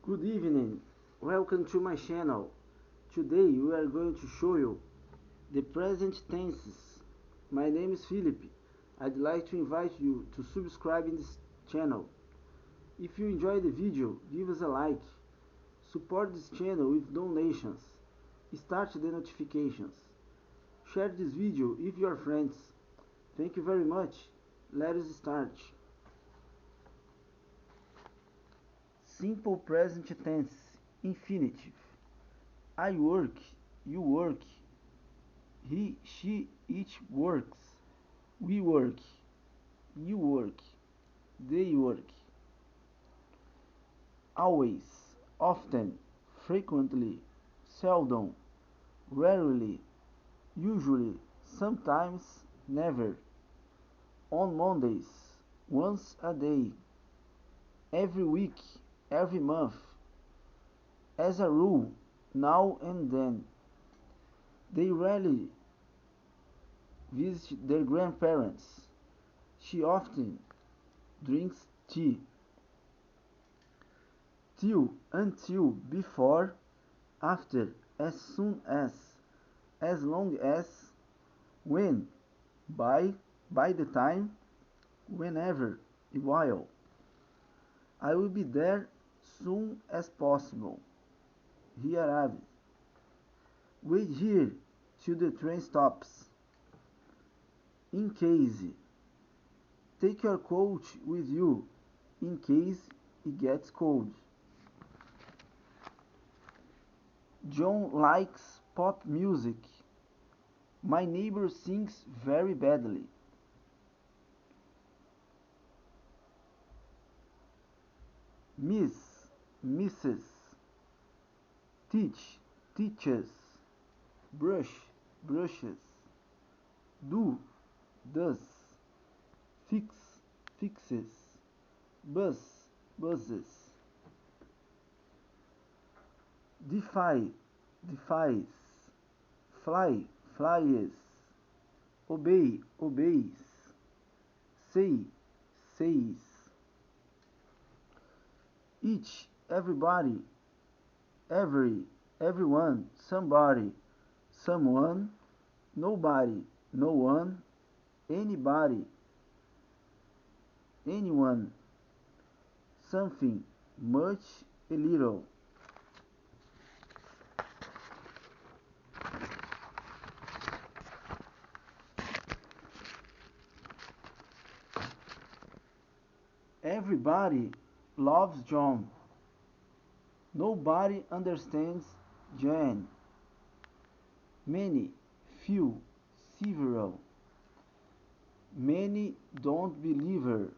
Good evening, welcome to my channel. Today we are going to show you the present tenses. My name is Philip. I'd like to invite you to subscribe in this channel. If you enjoy the video, give us a like. Support this channel with donations. Start the notifications. Share this video with your friends. Thank you very much. Let us start. Simple present tense, infinitive. I work, you work. He, she, each works. We work, you work. They work. Always, often, frequently, seldom, rarely, usually, sometimes, never. On Mondays, once a day. Every week, every month. As a rule, now and then. They rarely visit their grandparents. She often drinks tea. Till, until, before, after, as soon as long as, when, by the time, whenever, while. I will be there soon as possible. He arrived. Wait here till the train stops. In case. Take your coat with you in case it gets cold. John likes pop music. My neighbor sings very badly. Miss, Mrs. Teach, teaches. Brush, brushes. Do, does. Fix, fixes. Buzz, buzzes. Defy, defies. Fly, flies. Obey, obeys. Say, says. Each, everybody. Every, everyone, somebody. Someone, nobody, no one, anybody, anyone, something, much, a little. Everybody loves John. Nobody understands Jane. Many, few, several. Many don't believe her.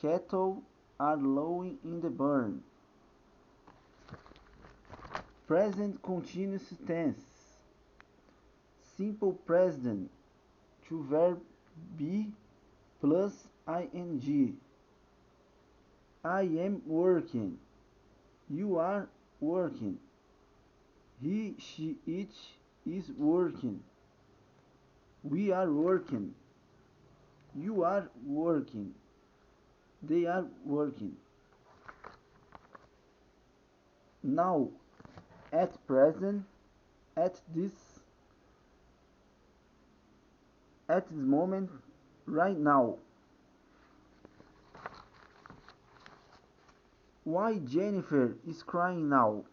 Cattle are lowing in the barn. Present continuous tense. Simple present to verb be plus ing. I am working. You are working. He, she, it is working. We are working. You are working. They are working. Now, at present, at this moment, right now. Why Jennifer is crying now?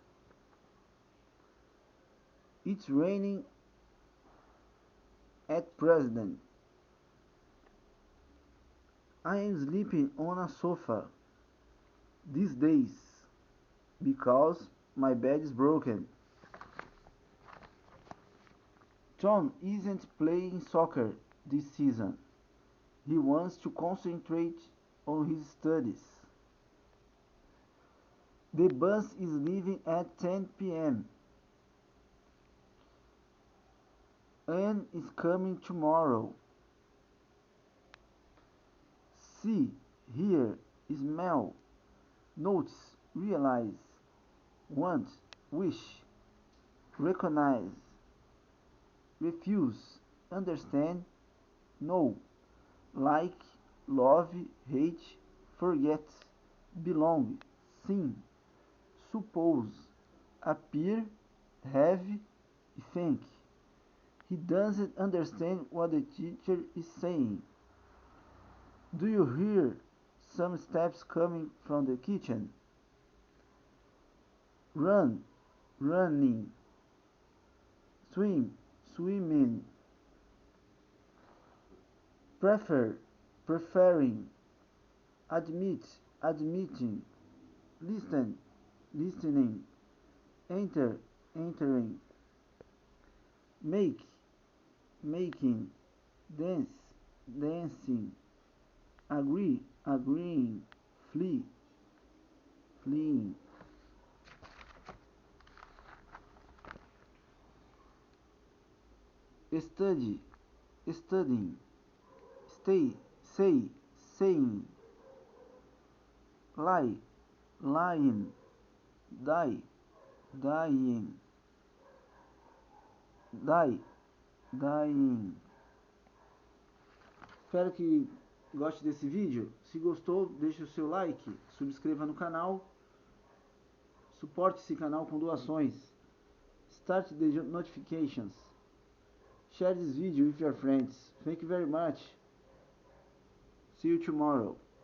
It's raining at present. I am sleeping on a sofa these days because my bed is broken. Tom isn't playing soccer this season. He wants to concentrate on his studies. The bus is leaving at 10 p.m. Anne is coming tomorrow. See, hear, smell, notice, realize, want, wish, recognize, refuse, understand, know, like, love, hate, forget, belong, sing, suppose, appear, have, e think. He doesn't understand what the teacher is saying. Do you hear some steps coming from the kitchen? Run, running. Swim, swimming. Prefer, preferring. Admit, admitting. Listen, listening. Enter, entering. Make, making. Dance, dancing. Agree, agreeing. Flee, fleeing. Study, studying. Stay, say, saying. Lie, lying. Die, dying. Die, dying. Espero que goste desse vídeo. Se gostou, deixe o seu like, subscreva no canal, suporte esse canal com doações, start the notifications, share this video with your friends. Thank you very much. See you tomorrow.